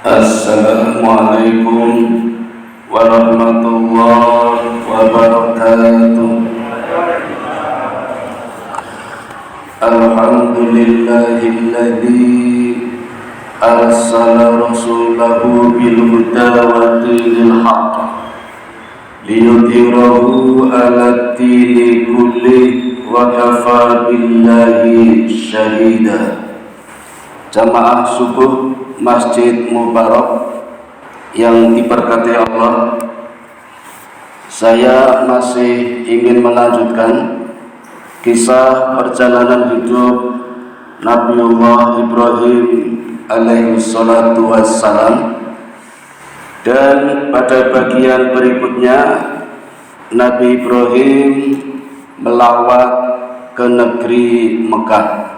Assalamualaikum warahmatullahi wabarakatuh. Alhamdulillahilladzi arsala rasulahu bil huda wa dinil haqq liyudhhirahu 'ala dini kulli wa kafa billahi syahida. Jamaah subuh Masjid Mubarak yang diberkati Allah, saya masih ingin melanjutkan kisah perjalanan hidup Nabiullah Ibrahim alaihi salatu wassalam. Dan pada bagian berikutnya Nabi Ibrahim melawat ke negeri Mekah.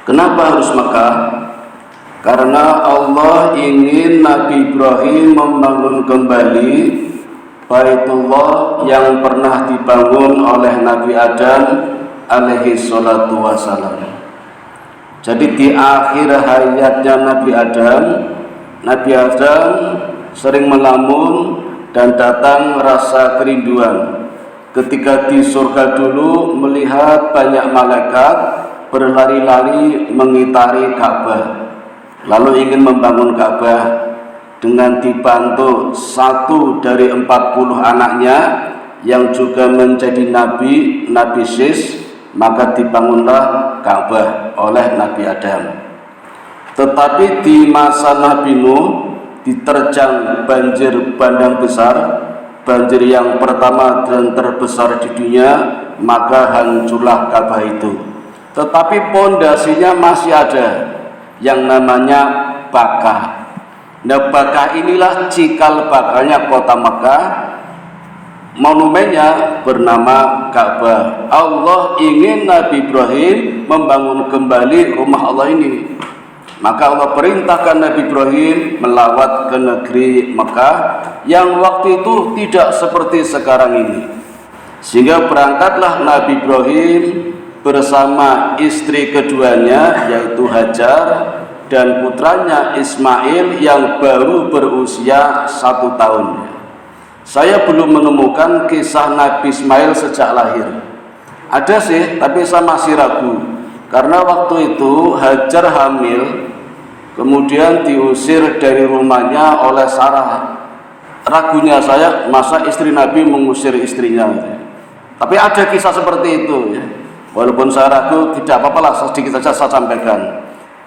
Kenapa harus Mekah? Karena Allah ingin Nabi Ibrahim membangun kembali Baitullah yang pernah dibangun oleh Nabi Adam alaihi salatu wassalam. Jadi di akhir hayatnya Nabi Adam sering melamun dan datang rasa kerinduan ketika di surga dulu melihat banyak malaikat berlari-lari mengitari Ka'bah, lalu ingin membangun Ka'bah dengan dibantu satu dari 40 anaknya yang juga menjadi nabi Sis, maka dibangunlah Ka'bah oleh Nabi Adam. Tetapi di masa Nabi Nuh diterjang banjir bandang besar, banjir yang pertama dan terbesar di dunia, maka hancurlah Ka'bah itu. Tetapi pondasinya masih ada yang namanya Bakah. Nah, Bakah inilah cikal bakalnya kota Mekah. Monumennya bernama Ka'bah. Allah ingin Nabi Ibrahim membangun kembali rumah Allah ini. Maka Allah perintahkan Nabi Ibrahim melawat ke negeri Mekah yang waktu itu tidak seperti sekarang ini. Sehingga berangkatlah Nabi Ibrahim bersama istri keduanya yaitu Hajar dan putranya Ismail yang baru berusia 1 tahun. Saya belum menemukan kisah Nabi Ismail sejak lahir. Ada sih, tapi saya masih ragu. Karena waktu itu Hajar hamil, kemudian diusir dari rumahnya oleh Sarah. Ragunya saya, masa istri Nabi mengusir istrinya? Tapi ada kisah seperti itu ya. Walaupun saya ragu, tidak apa-apalah, sedikit saja saya sampaikan.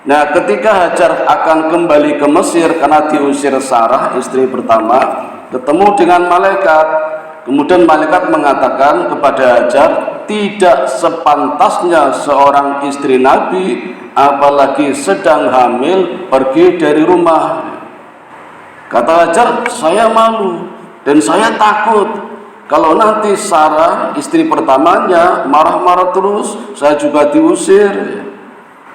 Nah, ketika Hajar akan kembali ke Mesir karena diusir Sarah, istri pertama, ketemu dengan malaikat. Kemudian malaikat mengatakan kepada Hajar, tidak sepantasnya seorang istri Nabi, apalagi sedang hamil, pergi dari rumah. Kata Hajar, saya malu dan saya takut kalau nanti Sarah, istri pertamanya, marah-marah terus, saya juga diusir.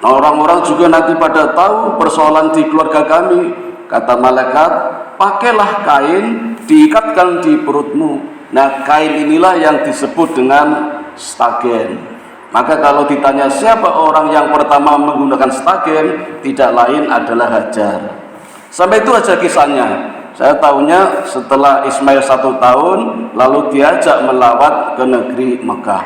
Nah, orang-orang juga nanti pada tahu persoalan di keluarga kami. Kata malaikat, pakailah kain, diikatkan di perutmu. Nah, kain inilah yang disebut dengan stagen. Maka kalau ditanya siapa orang yang pertama menggunakan stagen, tidak lain adalah Hajar. Sampai itu aja kisahnya. Saya tahunya setelah Ismail 1 tahun, lalu diajak melawat ke negeri Mekah.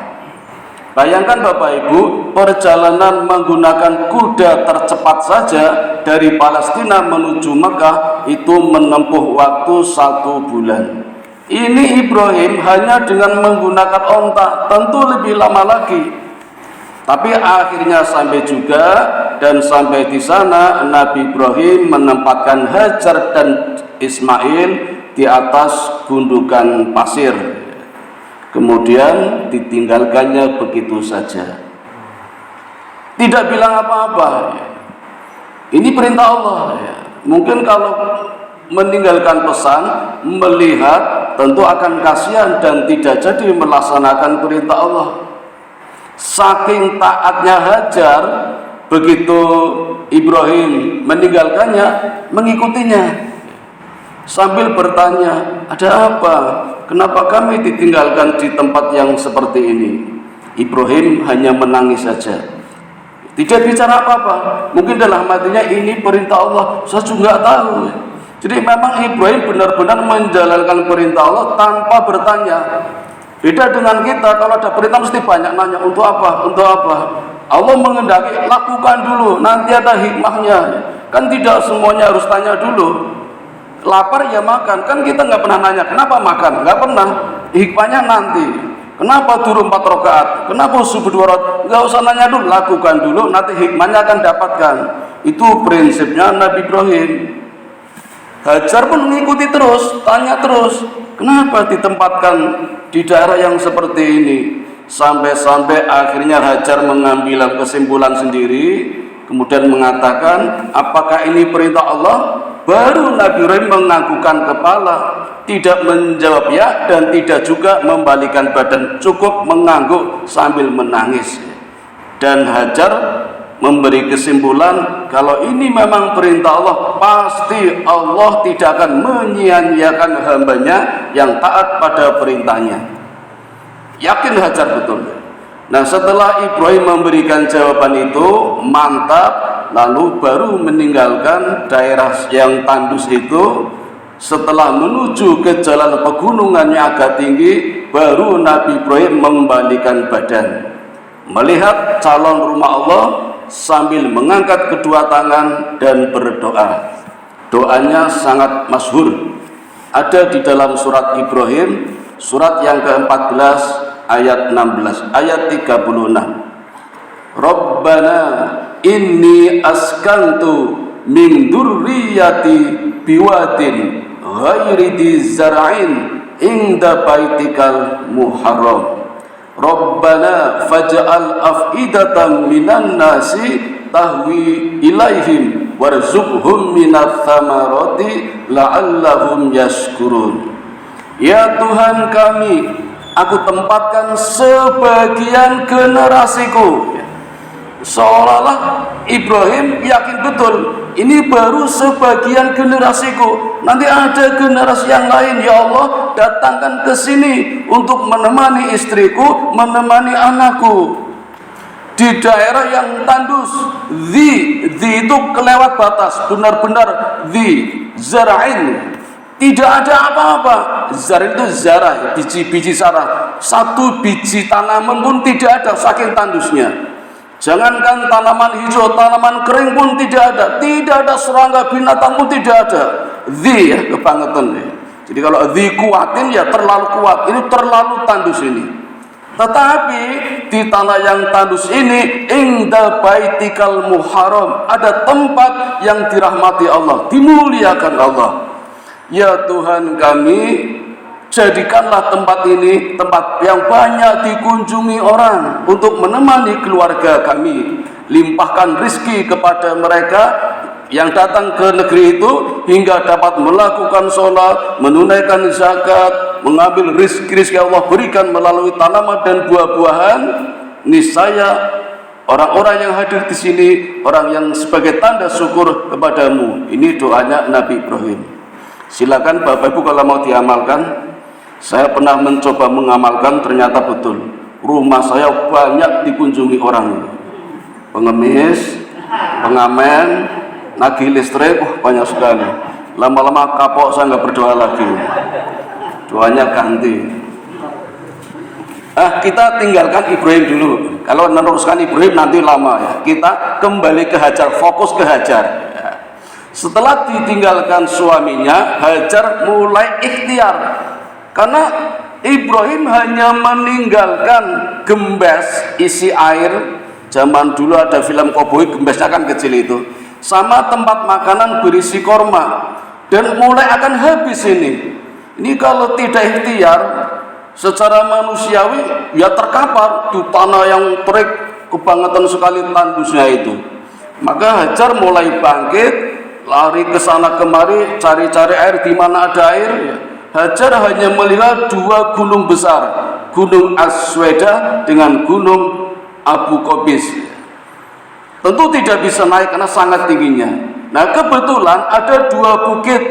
Bayangkan Bapak Ibu, perjalanan menggunakan kuda tercepat saja dari Palestina menuju Mekah itu menempuh waktu 1 bulan. Ini Ibrahim hanya dengan menggunakan onta, tentu lebih lama lagi. Tapi akhirnya sampai juga, dan sampai di sana Nabi Ibrahim menempatkan Hajar dan Ismail di atas gundukan pasir. Kemudian ditinggalkannya begitu saja. Tidak bilang apa-apa. Ini perintah Allah. Mungkin kalau meninggalkan pesan, melihat, tentu akan kasihan dan tidak jadi melaksanakan perintah Allah. Saking taatnya Hajar, begitu Ibrahim meninggalkannya, mengikutinya sambil bertanya, ada apa? Kenapa kami ditinggalkan di tempat yang seperti ini? Ibrahim hanya menangis saja. Tidak bicara apa-apa. Mungkin dalam hatinya ini perintah Allah, saya juga tahu. Jadi memang Ibrahim benar-benar menjalankan perintah Allah tanpa bertanya. Beda dengan kita, kalau ada perintah mesti banyak nanya, untuk apa? Untuk apa? Allah mengendaki, lakukan dulu, nanti ada hikmahnya. Kan tidak semuanya harus tanya dulu. Lapar ya makan, kan kita nggak pernah nanya kenapa makan, nggak pernah. Hikmahnya nanti. Kenapa turun 4 rakaat? Kenapa subuh 2 rakaat? Nggak usah nanya dulu, lakukan dulu, nanti hikmahnya akan dapatkan. Itu prinsipnya Nabi Ibrahim. Hajar pun mengikuti terus, tanya terus, kenapa ditempatkan di daerah yang seperti ini? Sampai-sampai akhirnya Hajar mengambil kesimpulan sendiri, kemudian mengatakan, apakah ini perintah Allah? Baru Nabi Ibrahim menganggukkan kepala, tidak menjawab ya dan tidak juga membalikan badan, cukup mengangguk sambil menangis. Dan Hajar memberi kesimpulan, kalau ini memang perintah Allah, pasti Allah tidak akan menyia-nyiakan hambanya yang taat pada perintahnya. Yakin Hajar betul. Nah, setelah Ibrahim memberikan jawaban itu mantap, lalu baru meninggalkan daerah yang tandus itu. Setelah menuju ke jalan pegunungan yang agak tinggi, baru Nabi Ibrahim mengembalikan badan, melihat calon rumah Allah sambil mengangkat kedua tangan dan berdoa. Doanya sangat masyhur, ada di dalam surat Ibrahim, surat yang ke-14 ayat 16, ayat 36. Rabbana inni askantu min dzurriyyati biwadin ghairi dzar'in inda baitikal muharram. Rabbana faj'al af'idatan minan nasi tahwi ilaihim warzuqhum minats tsamarati la'allahum yashkurun. Ya Tuhan kami, aku tempatkan sebagian generasiku. Seolah-olah Ibrahim yakin betul, ini baru sebagian generasiku, nanti ada generasi yang lain. Ya Allah, datangkan ke sini untuk menemani istriku, menemani anakku di daerah yang tandus. Zi itu kelewat batas, benar-benar zara'in, tidak ada apa-apa. Zar itu zarah, biji-biji sarah, satu biji tanaman pun tidak ada, saking tandusnya. Jangankan tanaman hijau, tanaman kering pun tidak ada, tidak ada serangga binatang pun tidak ada. Ya, kebangetan ya. Jadi kalau kuatin ya terlalu kuat, ini terlalu tandus ini. Tetapi di tanah yang tandus ini, inda baitikal muharram, ada tempat yang dirahmati Allah, dimuliakan Allah. Ya Tuhan kami, jadikanlah tempat ini tempat yang banyak dikunjungi orang untuk menemani keluarga kami. Limpahkan rizki kepada mereka yang datang ke negeri itu, hingga dapat melakukan sholat, menunaikan zakat, mengambil rizki Allah berikan melalui tanaman dan buah-buahan. Niscaya orang-orang yang hadir di sini, orang yang sebagai tanda syukur kepadamu. Ini doanya Nabi Ibrahim. Silakan Bapak Ibu kalau mau diamalkan. Saya pernah mencoba mengamalkan, ternyata betul. Rumah saya banyak dikunjungi orang, pengemis, pengamen, nagih listrik, banyak sekali. Lama-lama kapok, saya nggak berdoa lagi, doanya ganti. Kita tinggalkan Ibrahim dulu. Kalau meneruskan Ibrahim nanti lama ya. Kita kembali ke Hajar, fokus ke Hajar. Setelah ditinggalkan suaminya, Hajar mulai ikhtiar. Karena Ibrahim hanya meninggalkan gembes isi air. Zaman dulu ada film koboi, gembesnya kan kecil itu, sama tempat makanan berisi korma, dan mulai akan habis ini. Ini kalau tidak ikhtiar secara manusiawi ya terkapar di tanah yang terik, kebangetan sekali tandusnya itu. Maka Hajar mulai bangkit, lari ke sana kemari, cari-cari air di mana ada air. Hajar hanya melihat 2 gunung besar, Gunung Asweda dengan Gunung Abu Qobis. Tentu tidak bisa naik karena sangat tingginya. Nah, kebetulan ada 2 bukit.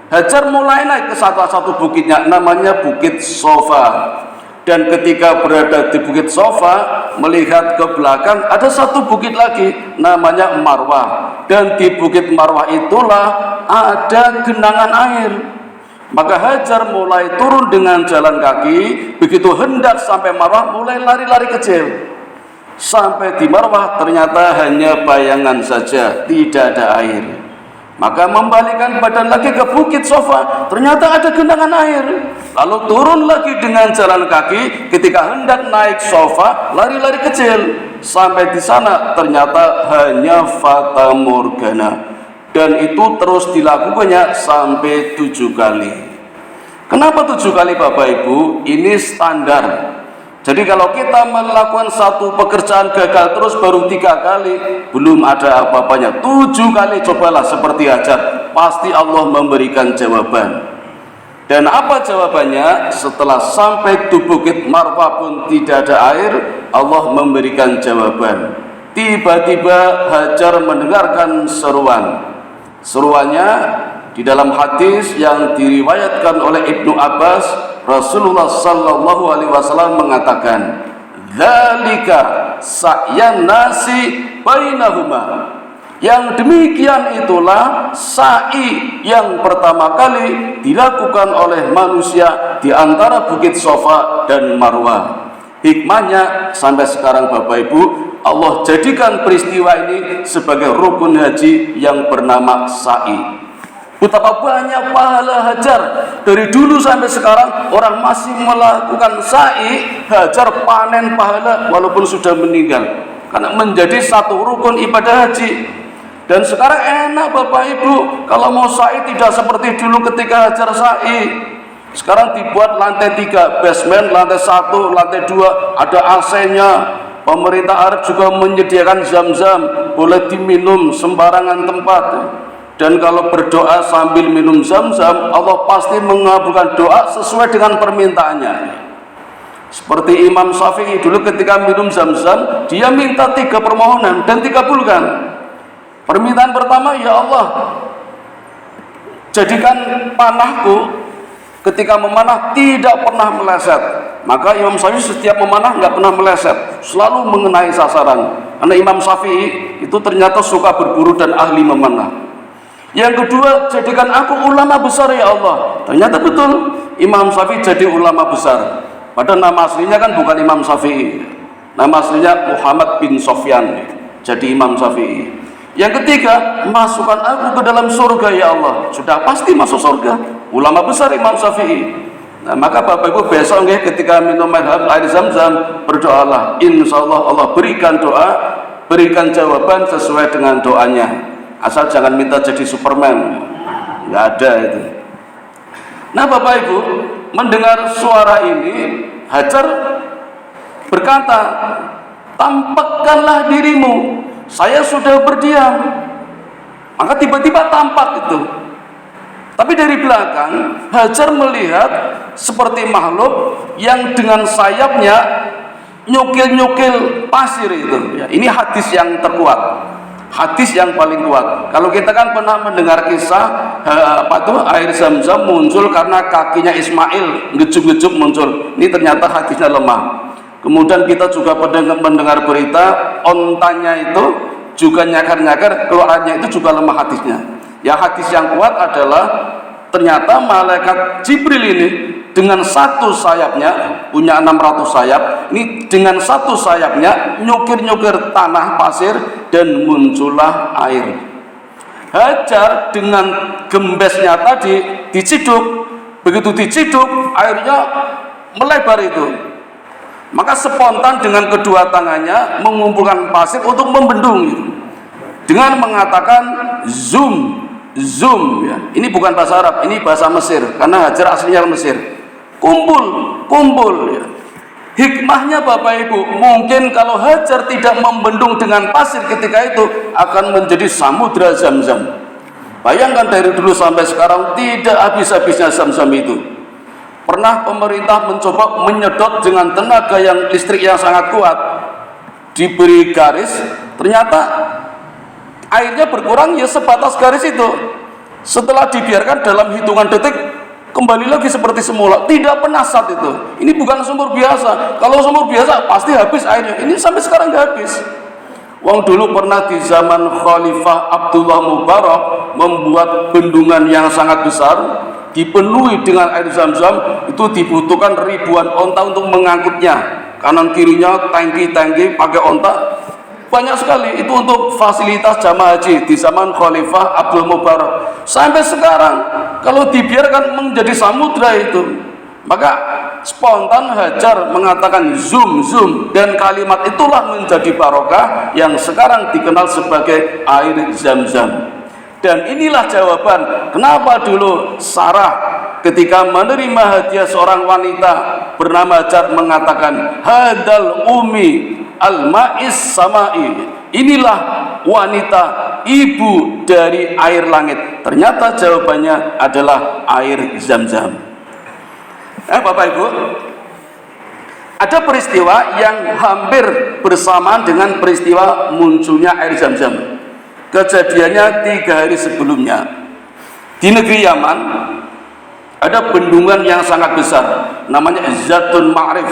Hajar mulai naik ke satu bukitnya, namanya Bukit Sofa. Dan ketika berada di Bukit Safa, melihat ke belakang ada satu bukit lagi namanya Marwah, dan di Bukit Marwah itulah ada genangan air. Maka Hajar mulai turun dengan jalan kaki. Begitu hendak sampai Marwah, mulai lari-lari kecil. Sampai di Marwah ternyata hanya bayangan saja, tidak ada air. Maka membalikan badan lagi ke Bukit Safa, ternyata ada genangan air. Lalu turun lagi dengan jalan kaki. Ketika hendak naik Safa, lari-lari kecil. Sampai di sana ternyata hanya fata morgana. Dan itu terus dilakukannya sampai 7 kali. Kenapa 7 kali Bapak Ibu? Ini standar. Jadi kalau kita melakukan satu pekerjaan gagal terus baru 3 kali, belum ada apa-apanya. 7 kali cobalah seperti Hajar, pasti Allah memberikan jawaban. Dan apa jawabannya? Setelah sampai di Bukit Marwah pun tidak ada air, Allah memberikan jawaban. Tiba-tiba Hajar mendengarkan seruan. Seruannya di dalam hadis yang diriwayatkan oleh Ibnu Abbas, Rasulullah sallallahu alaihi wasallam mengatakan, "Dzalika sa'yan nasi bainahuma." Yang demikian itulah sa'i yang pertama kali dilakukan oleh manusia di antara Bukit Safa dan Marwah. Hikmahnya sampai sekarang Bapak Ibu, Allah jadikan peristiwa ini sebagai rukun haji yang bernama sa'i. Betapa banyak pahala Hajar. Dari dulu sampai sekarang orang masih melakukan sa'i. Hajar panen pahala walaupun sudah meninggal, karena menjadi satu rukun ibadah haji. Dan sekarang enak Bapak Ibu, kalau mau sa'i tidak seperti dulu ketika Hajar sa'i. Sekarang dibuat lantai 3, basement, lantai 1, lantai 2, ada AC-nya. Pemerintah Arab juga menyediakan zam-zam, boleh diminum sembarangan tempat. Dan kalau berdoa sambil minum zam-zam, Allah pasti mengabulkan doa sesuai dengan permintaannya. Seperti Imam Syafi'i dulu ketika minum zam-zam, dia minta 3 permohonan dan dikabulkan. Permintaan pertama, ya Allah, jadikan panahku ketika memanah tidak pernah meleset. Maka Imam Syafi'i setiap memanah nggak pernah meleset, selalu mengenai sasaran. Karena Imam Syafi'i itu ternyata suka berburu dan ahli memanah. Yang kedua, jadikan aku ulama besar ya Allah. Ternyata betul, Imam Syafi'i jadi ulama besar. Padahal nama aslinya kan bukan Imam Syafi'i. Nama aslinya Muhammad bin Sofyan, jadi Imam Syafi'i. Yang ketiga, masukkan aku ke dalam surga ya Allah. Sudah pasti masuk surga. Ulama besar Imam Syafi'i. Nah, maka Bapak Ibu besok ketika minum air zam-zam, berdoalah. Insya Allah Allah berikan doa, berikan jawaban sesuai dengan doanya. Asal jangan minta jadi Superman, nggak ada itu. Nah Bapak Ibu, mendengar suara ini, Hajar berkata, tampakkanlah dirimu, saya sudah berdiam. Maka tiba-tiba tampak itu. Tapi dari belakang, Hajar melihat seperti makhluk yang dengan sayapnya nyukil-nyukil pasir itu. Ya, ini hadis yang terkuat. Hadis yang paling kuat. Kalau kita kan pernah mendengar kisah air zam-zam muncul karena kakinya Ismail ngejuk-ngejuk muncul. Ini ternyata hadisnya lemah. Kemudian kita juga mendengar berita ontanya itu juga nyakar-nyakar, keluarannya itu juga lemah hadisnya. Ya hadis yang kuat adalah ternyata malaikat Jibril ini dengan satu sayapnya, punya 600 sayap, ini dengan satu sayapnya nyukir-nyukir tanah pasir dan muncullah air. Hajar dengan gembesnya tadi diciduk, begitu diciduk airnya melebar itu. Maka spontan dengan kedua tangannya mengumpulkan pasir untuk membendung itu. Dengan mengatakan zoom, zoom ya. Ini bukan bahasa Arab, ini bahasa Mesir karena Hajar aslinya Mesir. Kumpul ya. Hikmahnya Bapak Ibu, mungkin kalau Hajar tidak membendung dengan pasir ketika itu akan menjadi samudra zam-zam. Bayangkan dari dulu sampai sekarang tidak habis-habisnya zam-zam itu. Pernah pemerintah mencoba menyedot dengan tenaga yang listrik yang sangat kuat, diberi garis, ternyata airnya berkurang ya sebatas garis itu. Setelah dibiarkan dalam hitungan detik kembali lagi seperti semula, tidak pernah sat itu. Ini bukan sumur biasa. Kalau sumur biasa pasti habis airnya. Ini sampai sekarang nggak habis. Wong dulu pernah di zaman Khalifah Abdullah Mubarak membuat bendungan yang sangat besar, dipenuhi dengan air Zam-Zam, itu dibutuhkan ribuan onta untuk mengangkutnya. Kanan kirinya tangki-tangki pakai onta, banyak sekali. Itu untuk fasilitas jamaah haji di zaman Khalifah Abdul Mubarak. Sampai sekarang kalau dibiarkan menjadi samudra itu, maka spontan Hajar mengatakan zoom, dan kalimat itulah menjadi barokah yang sekarang dikenal sebagai air Zam-Zam. Dan inilah jawaban kenapa dulu Sarah ketika menerima hadiah seorang wanita bernama Hajar mengatakan hadal umi al-ma'is samai, inilah wanita ibu dari air langit. Ternyata jawabannya adalah air Zam-Zam. Bapak Ibu, ada peristiwa yang hampir bersamaan dengan peristiwa munculnya air Zam-Zam. Kejadiannya 3 hari sebelumnya. Di negeri Yaman ada bendungan yang sangat besar, namanya Zatun Ma'rif.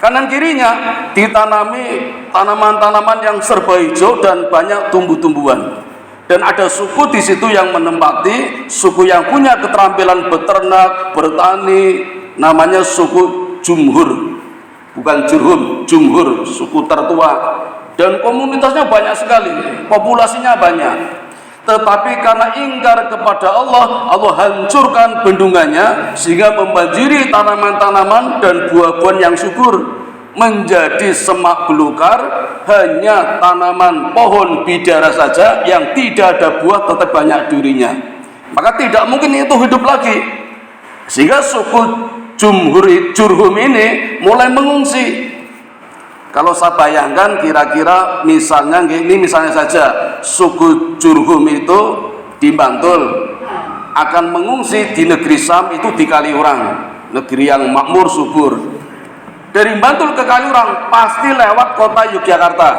Kanan kirinya ditanami tanaman-tanaman yang serba hijau dan banyak tumbuh-tumbuhan. Dan ada suku di situ yang menempati, suku yang punya keterampilan beternak, bertani, namanya suku Jumhur. Bukan Jurhum, Jumhur, suku tertua. Dan komunitasnya banyak sekali, populasinya banyak. Tetapi karena ingkar kepada Allah, Allah hancurkan bendungannya sehingga membanjiri tanaman-tanaman dan buah-buahan yang subur, menjadi semak belukar. Hanya tanaman pohon bidara saja yang tidak ada buah tetap banyak durinya. Maka tidak mungkin itu hidup lagi, sehingga suku Jurhum ini mulai mengungsi. Kalau saya bayangkan kira-kira misalnya saja suku Jurhum itu di Bantul akan mengungsi di negeri Sam, itu di Kaliurang, negeri yang makmur subur. Dari Bantul ke Kaliurang pasti lewat kota Yogyakarta.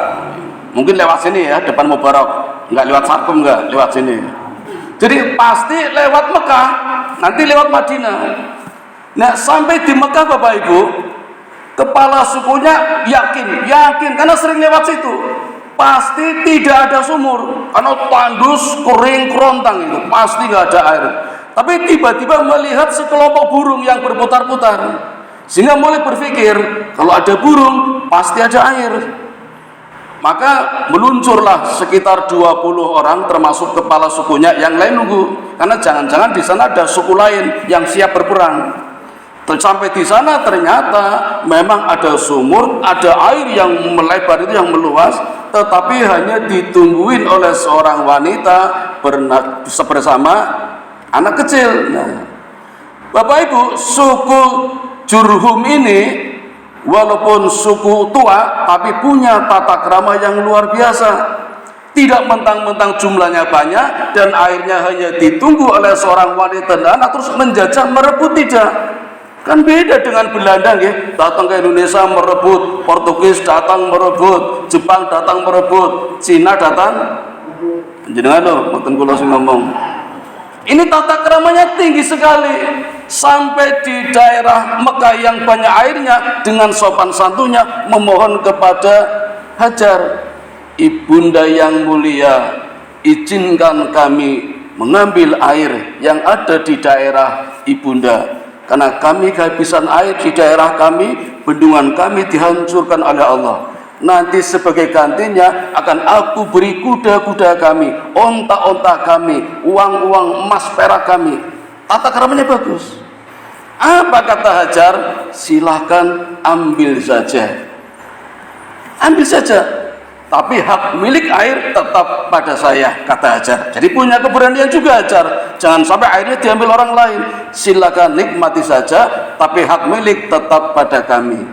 Mungkin lewat sini ya, depan Mubarak. Enggak lewat Sarkum, enggak, lewat sini. Jadi pasti lewat Mekah, nanti lewat Madinah. Nah, sampai di Mekah Bapak Ibu, kepala sukunya yakin karena sering lewat situ, pasti tidak ada sumur karena tandus, kering, kerontang, itu pasti nggak ada air. Tapi tiba-tiba melihat sekelompok burung yang berputar-putar, sehingga mulai berpikir kalau ada burung pasti ada air. Maka meluncurlah sekitar 20 orang termasuk kepala sukunya, yang lain nunggu karena jangan-jangan di sana ada suku lain yang siap berperang. Sampai di sana ternyata memang ada sumur, ada air yang melebar itu, yang meluas, tetapi hanya ditungguin oleh seorang wanita bersama anak kecil. Nah, Bapak Ibu, suku Jurhum ini walaupun suku tua tapi punya tata krama yang luar biasa. Tidak mentang-mentang jumlahnya banyak dan airnya hanya ditunggu oleh seorang wanita dan anak terus menjajah merebut, tidak. Kan beda dengan Belanda, ya. Datang ke Indonesia merebut, Portugis datang merebut, Jepang datang merebut, Cina datang. Jenengan loh, mboten kula sing ngomong. Ini tata keramanya tinggi sekali. Sampai di daerah Mekah yang banyak airnya, dengan sopan santunnya memohon kepada Hajar, Ibunda yang mulia, izinkan kami mengambil air yang ada di daerah Ibunda. Karena kami kehabisan air di daerah kami, bendungan kami dihancurkan oleh Allah. Nanti sebagai gantinya akan aku beri kuda-kuda kami, onta-onta kami, uang-uang emas perak kami. Tata keramanya bagus. Apa kata Hajar? Silahkan ambil saja. Ambil saja. Tapi hak milik air tetap pada saya, kata Hajar. Jadi punya keberanian juga Hajar. Jangan sampai airnya diambil orang lain. Silakan nikmati saja, tapi hak milik tetap pada kami.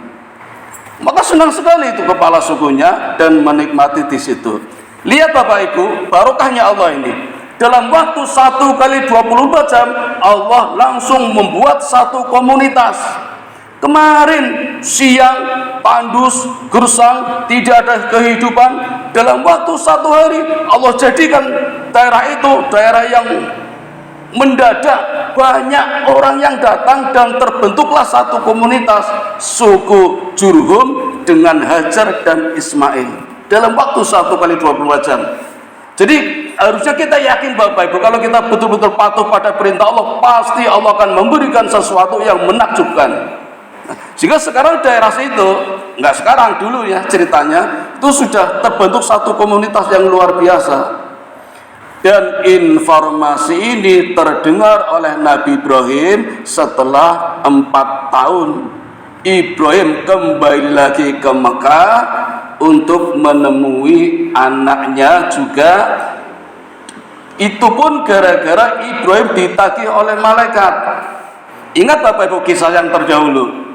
Maka senang sekali itu kepala sukunya dan menikmati di situ. Lihat Bapak Ibu, barokahnya Allah ini. Dalam waktu 1 kali 24 jam, Allah langsung membuat satu komunitas. Kemarin siang tandus, gersang, tidak ada kehidupan. Dalam waktu 1 hari Allah jadikan daerah itu daerah yang mendadak banyak orang yang datang dan terbentuklah satu komunitas suku Jurhum dengan Hajar dan Ismail dalam waktu 1x24 jam. Jadi harusnya kita yakin Bapak Ibu, kalau kita betul-betul patuh pada perintah Allah, pasti Allah akan memberikan sesuatu yang menakjubkan. Sehingga sekarang daerah situ, nggak sekarang, dulu ya ceritanya, itu sudah terbentuk satu komunitas yang luar biasa. Dan informasi ini terdengar oleh Nabi Ibrahim setelah 4 tahun. Ibrahim kembali lagi ke Mekah untuk menemui anaknya juga. Itu pun gara-gara Ibrahim ditagih oleh malaikat. Ingat Bapak Ibu kisah yang terdahulu.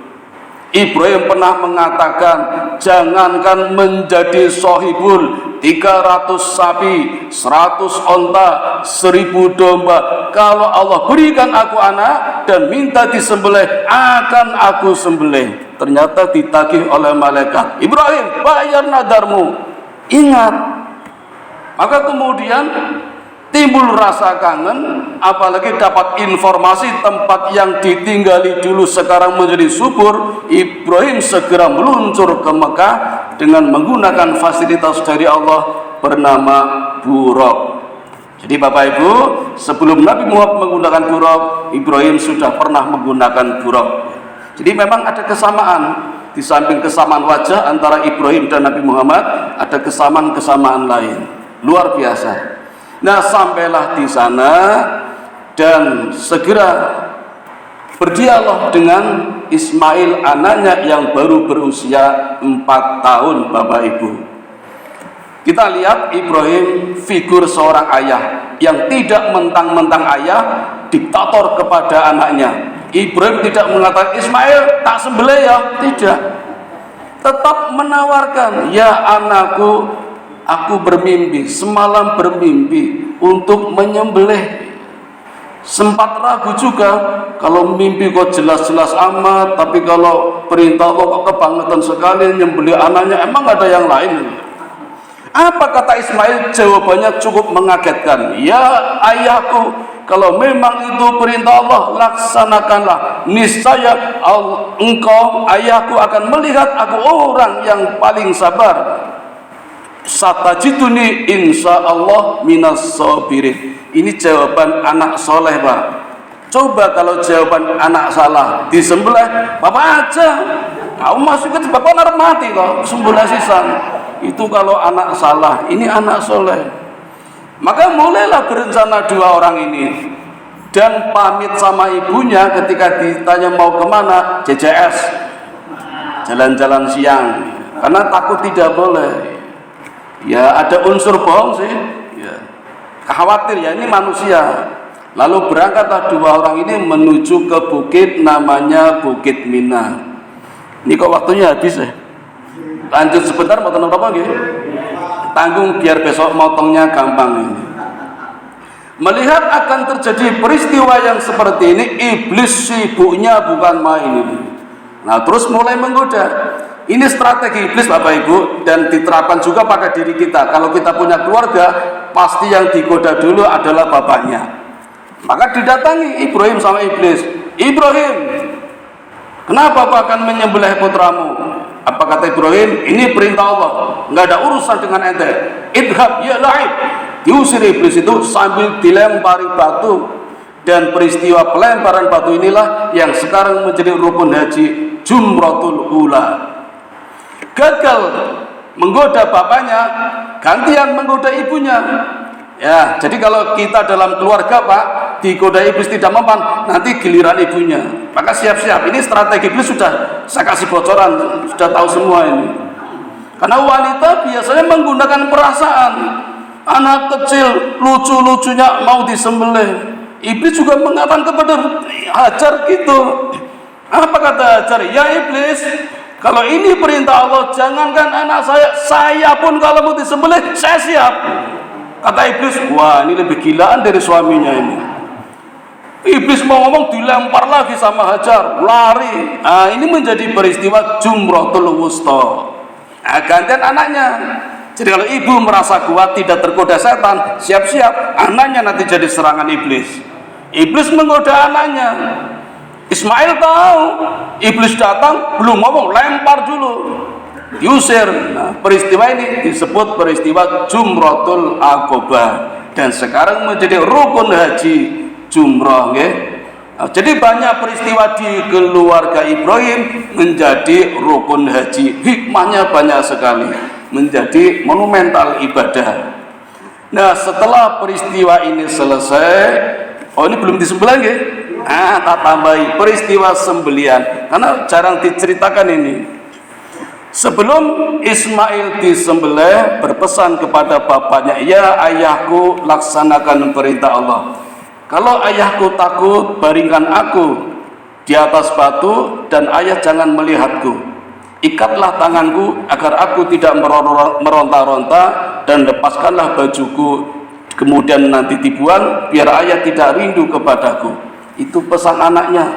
Ibrahim pernah mengatakan, jangankan menjadi sohibul 300 sapi, 100 onta, 1000 domba, kalau Allah berikan aku anak dan minta disembelih, akan aku sembelih. Ternyata ditagih oleh malaikat, Ibrahim, bayar nadarmu, ingat. Maka kemudian timbul rasa kangen, apalagi dapat informasi tempat yang ditinggali dulu sekarang menjadi subur. Ibrahim segera meluncur ke Mekah dengan menggunakan fasilitas dari Allah bernama buraq. Jadi Bapak Ibu, sebelum Nabi Muhammad menggunakan buraq, Ibrahim sudah pernah menggunakan buraq. Jadi memang ada kesamaan. Di samping kesamaan wajah antara Ibrahim dan Nabi Muhammad, ada kesamaan-kesamaan lain luar biasa. Nah, sampailah di sana dan segera berdialog dengan Ismail, anaknya yang baru berusia 4 tahun Bapak Ibu. Kita lihat Ibrahim figur seorang ayah yang tidak mentang-mentang ayah, diktator kepada anaknya. Ibrahim tidak mengatakan, Ismail tak sembelih ya, tidak. Tetap menawarkan, ya anakku, aku bermimpi, semalam bermimpi untuk menyembelih. Sempat ragu juga, kalau mimpi kok jelas-jelas amat, tapi kalau perintah Allah kok kebangetan sekali, nyembelih anaknya, emang ada yang lain? Apa kata Ismail? Jawabannya cukup mengagetkan. Ya ayahku, kalau memang itu perintah Allah, laksanakanlah. Niscaya engkau, ayahku, akan melihat aku orang yang paling sabar. Satajiduni insyaallah minas sabirin. Ini jawaban anak soleh Pak. Coba kalau jawaban anak salah, disembelih Bapak aja, kamu masuk ke Bapak nar mati kok, sembelih sisan. Itu kalau anak salah. Ini anak soleh. Maka mulailah berencana dua orang ini dan pamit sama ibunya ketika ditanya mau kemana, JJS, jalan-jalan siang, karena takut tidak boleh. Ya ada unsur bohong sih, ya. Khawatir ya, ini manusia. Lalu berangkatlah dua orang ini menuju ke bukit namanya Bukit Mina. Ini kok waktunya habis ya? Lanjut sebentar, mau tenang apa gitu? Tanggung biar besok motongnya gampang ini. Melihat akan terjadi peristiwa yang seperti ini, iblis sibuknya bukan main ini. Nah terus mulai menggoda. Ini strategi iblis Bapak Ibu, dan diterapkan juga pada diri kita. Kalau kita punya keluarga, pasti yang digoda dulu adalah bapaknya. Maka didatangi Ibrahim sama iblis. Ibrahim, kenapa Bapak akan menyembelih putramu? Apa kata Ibrahim? Ini perintah Allah, nggak ada urusan dengan ente. Idhab ya la'ib. Diusir iblis itu sambil dilempari batu. Dan peristiwa pelemparan batu inilah yang sekarang menjadi rukun haji Jumratul Ula. Gagal menggoda bapaknya, gantian menggoda ibunya. Ya, jadi kalau kita dalam keluarga Pak, digoda iblis tidak mempan, nanti giliran ibunya. Maka siap-siap. Ini strategi iblis sudah saya kasih bocoran, sudah tahu semua ini. Karena wanita biasanya menggunakan perasaan. Anak kecil lucu-lucunya mau disembelih. Iblis juga mengatakan kepada Hajar gitu. Apa kata Hajar? Ya iblis, kalau ini perintah Allah, jangankan anak saya pun kalau mau disembelih, saya siap. Kata iblis, wah ini lebih gilaan dari suaminya ini. Iblis mau ngomong, dilempar lagi sama Hajar, lari. Nah, ini menjadi peristiwa Jumratul Wusta. Nah, gantian anaknya. Jadi kalau ibu merasa kuat, tidak tergoda setan, siap-siap, anaknya nanti jadi serangan iblis. Iblis menggoda anaknya. Ismail tahu, iblis datang belum ngomong, lempar dulu, diusir. Nah, peristiwa ini disebut peristiwa Jumratul Aqobah dan sekarang menjadi rukun haji jumrah. Nah, jadi banyak peristiwa di keluarga Ibrahim menjadi rukun haji. Hikmahnya banyak sekali, menjadi monumental ibadah. Nah, setelah peristiwa ini selesai, ini belum disembelih nggih? Tak tambahi peristiwa sembelian karena jarang diceritakan ini. Sebelum Ismail disembelih, berpesan kepada bapaknya, "Ya ayahku, laksanakan perintah Allah. Kalau ayahku takut, baringkan aku di atas batu dan ayah jangan melihatku. Ikatlah tanganku agar aku tidak meronta-ronta dan lepaskanlah bajuku. Kemudian nanti dibuang biar ayah tidak rindu kepadaku." Itu pesan anaknya.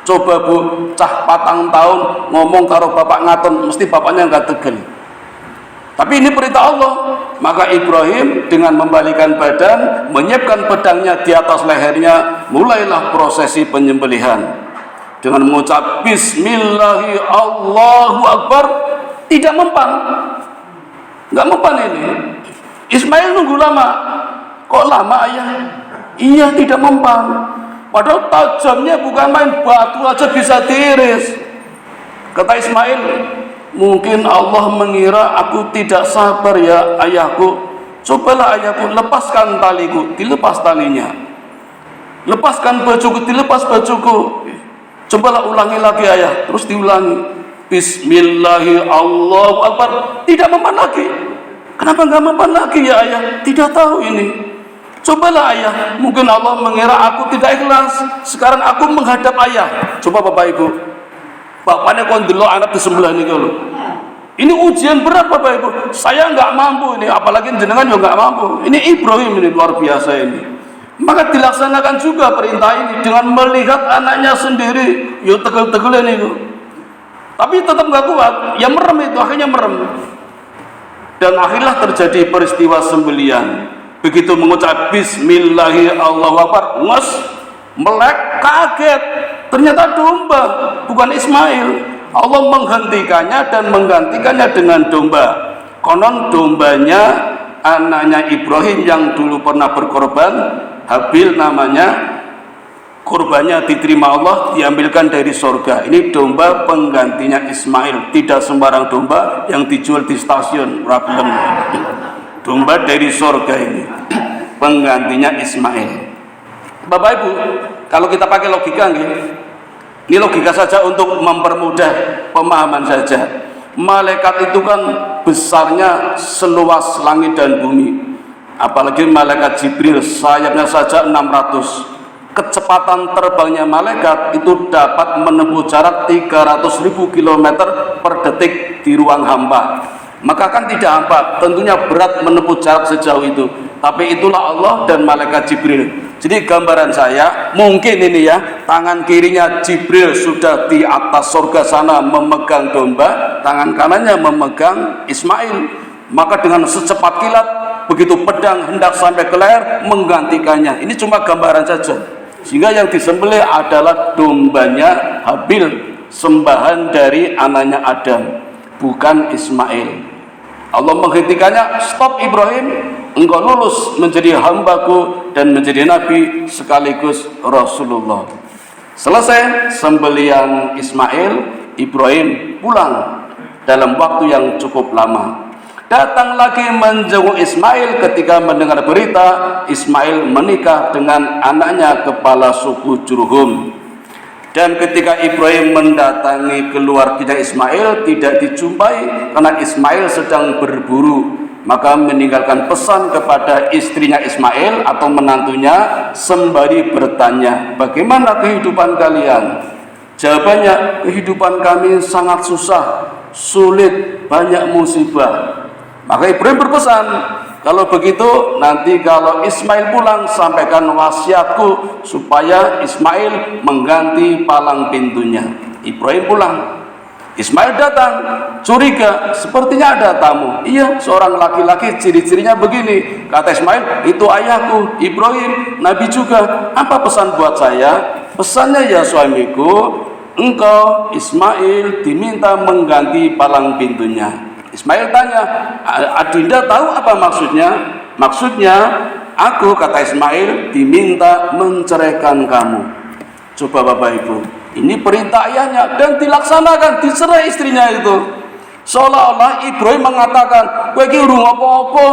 Coba bu, cah patang tahun ngomong karo bapak ngaton, mesti bapaknya nggak tegel. Tapi ini perintah Allah. Maka Ibrahim dengan membalikan badan, menyiapkan pedangnya di atas lehernya, mulailah prosesi penyembelihan dengan mengucap Bismillahi Allahu Akbar. Tidak mempan, nggak mempan ini. Ismail nunggu lama. Kok lama ayah? Iya, tidak mempan. Padahal tajamnya bukan main, batu aja bisa tiris. Kata Ismail, mungkin Allah mengira aku tidak sabar ya ayahku. Cobalah ayahku, lepaskan taliku. Dilepas talinya. Lepaskan bajuku, dilepas bajuku. Cobalah ulangi lagi ayah. Terus diulangi. Bismillahi Allahu Akbar. Tidak mempan lagi. Kenapa nggak mempan lagi ya ayah? Tidak tahu ini. Cobalah ayah, mungkin Allah mengira aku tidak ikhlas. Sekarang aku menghadap ayah. Coba bapak ibu, bapaknya kondilo anak di sebelah ini kalau ini ujian berat bapak ibu. Saya nggak mampu ini, apalagi jenengan juga nggak mampu. Ini Ibrahim ini luar biasa ini. Maka dilaksanakan juga perintah ini dengan melihat anaknya sendiri. Yo tegel-tegel ini itu. Tapi tetap nggak kuat. Ya merem itu, akhirnya merem. Dan akhirnya terjadi peristiwa sembelian. Begitu mengucap Bismillahi Allahu Akbar, melek, kaget, ternyata domba, bukan Ismail. Allah menghentikannya dan menggantikannya dengan domba. Konon dombanya anaknya Ibrahim yang dulu pernah berkorban, Habil namanya. Kurbannya diterima Allah, diambilkan dari surga. Ini domba penggantinya Ismail, tidak sembarang domba yang dijual di stasiun Rablem. Domba dari surga ini, penggantinya Ismail. Bapak Ibu, kalau kita pakai logika ini logika saja untuk mempermudah pemahaman saja. Malaikat itu kan besarnya seluas langit dan bumi. Apalagi malaikat Jibril, sayapnya saja 600. Kecepatan terbangnya malaikat itu dapat menempuh jarak 300.000 km per detik di ruang hampa. Maka kan tidak hampa, tentunya berat menempuh jarak sejauh itu. Tapi itulah Allah dan malaikat Jibril. Jadi gambaran saya, mungkin ini ya, tangan kirinya Jibril sudah di atas surga sana memegang domba, tangan kanannya memegang Ismail. Maka dengan secepat kilat, begitu pedang hendak sampai ke leher, menggantikannya. Ini cuma gambaran saja. Sehingga yang disembelih adalah dombanya Habil, sembahan dari anaknya Adam, bukan Ismail. Allah menghentikannya, stop Ibrahim, engkau lulus menjadi hambaku dan menjadi nabi sekaligus Rasulullah. Selesai sembelian Ismail, Ibrahim pulang dalam waktu yang cukup lama. Datang lagi menjenguk Ismail ketika mendengar berita Ismail menikah dengan anaknya kepala suku Jurhum. Dan ketika Ibrahim mendatangi keluarga Ismail, tidak dijumpai karena Ismail sedang berburu. Maka meninggalkan pesan kepada istrinya Ismail atau menantunya sembari bertanya, bagaimana kehidupan kalian? Jawabannya, kehidupan kami sangat susah, sulit, banyak musibah. Maka Ibrahim berpesan, kalau begitu nanti kalau Ismail pulang sampaikan wasiatku supaya Ismail mengganti palang pintunya. Ibrahim pulang. Ismail datang, curiga, sepertinya ada tamu. Iya, seorang laki-laki, ciri-cirinya begini. Kata Ismail, itu ayahku, Ibrahim, Nabi juga. Apa pesan buat saya? Pesannya, ya suamiku, engkau Ismail diminta mengganti palang pintunya. Ismail tanya, Adinda tahu apa maksudnya? Maksudnya, aku, kata Ismail, diminta menceraikan kamu. Coba Bapak Ibu, ini perintah ayahnya dan dilaksanakan, dicerai istrinya itu. Seolah-olah Ibrahim mengatakan, kowe iki urung apa-apa,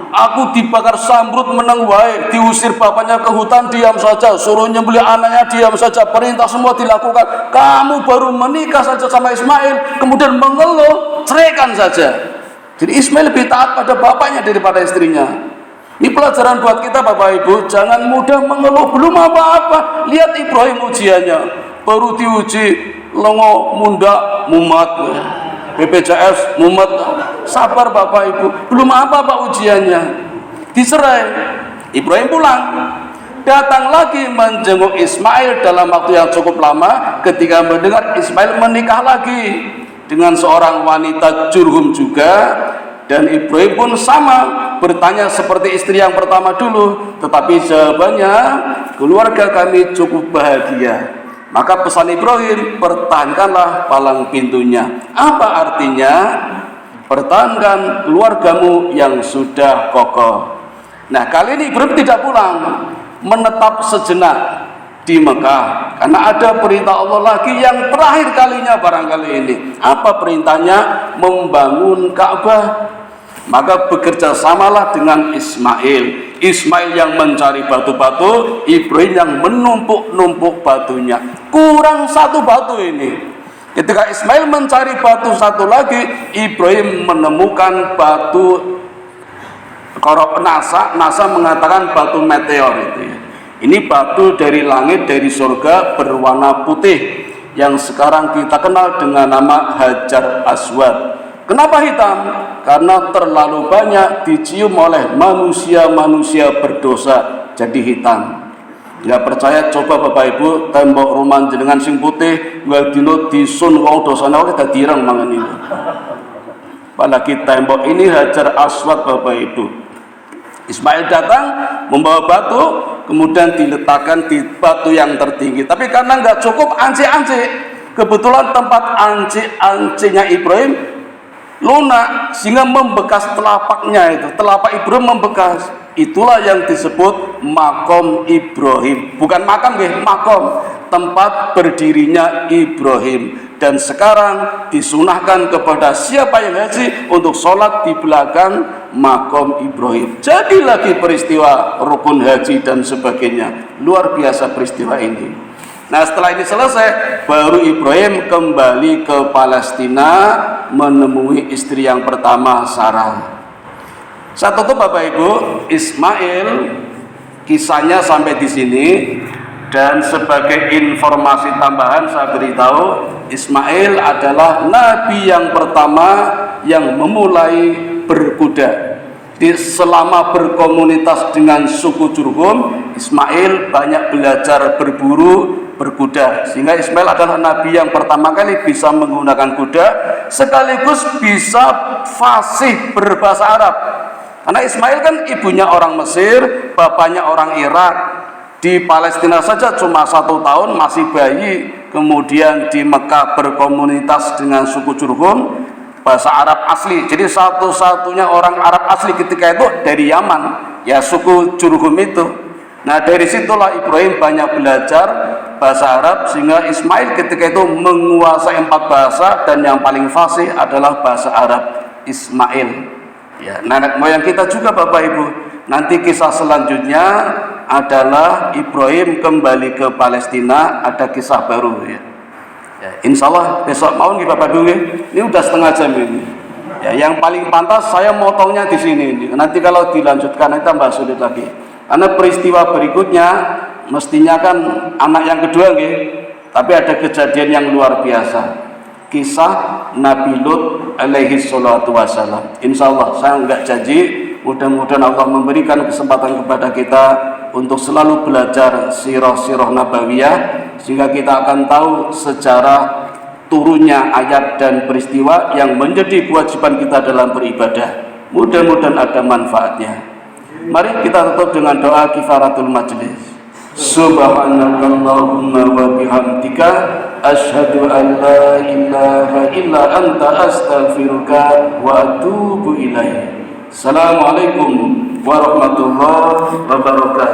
aku dibakar samrut meneng wae, diusir bapaknya ke hutan diam saja, suruh nyembelih anaknya diam saja, perintah semua dilakukan. Kamu baru menikah saja sama Ismail, kemudian mengeluh, ceraikan saja. Jadi Ismail lebih taat pada bapaknya daripada istrinya. Ini pelajaran buat kita Bapak Ibu, jangan mudah mengeluh belum apa-apa. Lihat Ibrahim ujiannya, baru diuji longo munda mumat, BPJS mumat, sabar Bapak Ibu, belum apa-apa ujiannya, dicerai. Ibrahim pulang, datang lagi menjenguk Ismail dalam waktu yang cukup lama. Ketika mendengar Ismail menikah lagi dengan seorang wanita Jurhum juga, dan Ibrahim pun sama, bertanya seperti istri yang pertama dulu, tetapi jawabannya, keluarga kami cukup bahagia. Maka pesan Ibrahim, pertahankanlah palang pintunya. Apa artinya? Pertahankan keluargamu yang sudah kokoh. Nah, kali ini Ibrahim tidak pulang, menetap sejenak di Mekah, karena ada perintah Allah lagi yang terakhir kalinya barangkali ini. Apa perintahnya? Membangun Ka'bah. Maka bekerja samalah dengan Ismail. Ismail yang mencari batu-batu, Ibrahim yang menumpuk-numpuk batunya. Kurang satu batu ini. Ketika Ismail mencari batu satu lagi, Ibrahim menemukan batu. Kalau NASA mengatakan batu meteor itu ya. Ini batu dari langit, dari surga, berwarna putih, yang sekarang kita kenal dengan nama Hajar Aswad. Kenapa hitam? Karena terlalu banyak dicium oleh manusia-manusia berdosa, jadi hitam. Nggak percaya, coba Bapak Ibu tembok rumah jenengan sing putih, nggak dino disun wong dosanya kita dirang mangan itu. Apalagi tembok ini Hajar Aswad Bapak Ibu. Ismail datang membawa batu, kemudian diletakkan di batu yang tertinggi. Tapi karena nggak cukup anci-anci, kebetulan tempat anci-ancinya Ibrahim lunak sehingga membekas telapaknya itu. Telapak Ibrahim membekas. Itulah yang disebut makom Ibrahim. Bukan makam ya, makom, tempat berdirinya Ibrahim. Dan sekarang disunahkan kepada siapa yang haji untuk sholat di belakang makom Ibrahim. Jadi lagi peristiwa rukun haji dan sebagainya. Luar biasa peristiwa ini. Nah, setelah ini selesai, baru Ibrahim kembali ke Palestina menemui istri yang pertama, Sarah. Saya tutup Bapak Ibu, Ismail kisahnya sampai di sini. Dan sebagai informasi tambahan saya beritahu, Ismail adalah nabi yang pertama yang memulai berkuda. Di selama berkomunitas dengan suku Jurhum, Ismail banyak belajar berburu, berkuda, sehingga Ismail adalah nabi yang pertama kali bisa menggunakan kuda, sekaligus bisa fasih berbahasa Arab. Karena Ismail kan ibunya orang Mesir, bapaknya orang Irak. Di Palestina saja cuma 1 tahun, masih bayi. Kemudian di Mekah berkomunitas dengan suku Jurhum, bahasa Arab asli. Jadi satu-satunya orang Arab asli ketika itu dari Yaman, ya suku Jurhum itu. Nah, dari situlah Ibrahim banyak belajar bahasa Arab, sehingga Ismail ketika itu menguasai 4 bahasa, dan yang paling fasih adalah bahasa Arab, Ismail. Ya, nenek moyang kita juga Bapak Ibu. Nanti kisah selanjutnya adalah Ibrahim kembali ke Palestina, ada kisah baru ya. Ya, insya Allah besok mau nih Bapak Ibu. Ini udah setengah jam ini. Ya, yang paling pantas saya motongnya di sini. Nanti kalau dilanjutkan itu tambah sulit lagi. Karena peristiwa berikutnya mestinya kan anak yang kedua nih. Tapi ada kejadian yang luar biasa. Kisah Nabi Lut alaihi salatu wassalam. Insya Allah saya nggak janji. Mudah-mudahan Allah memberikan kesempatan kepada kita untuk selalu belajar sirah-sirah nabawiyah, sehingga kita akan tahu sejarah turunnya ayat dan peristiwa yang menjadi kewajiban kita dalam beribadah. Mudah-mudahan ada manfaatnya. Mari kita tutup dengan doa kifaratul majlis. Subhanakallahumma wa bihamdika asyhadu an la ilaha illa anta astaghfiruka wa atubu ilaik. Assalamualaikum warahmatullahi wabarakatuh.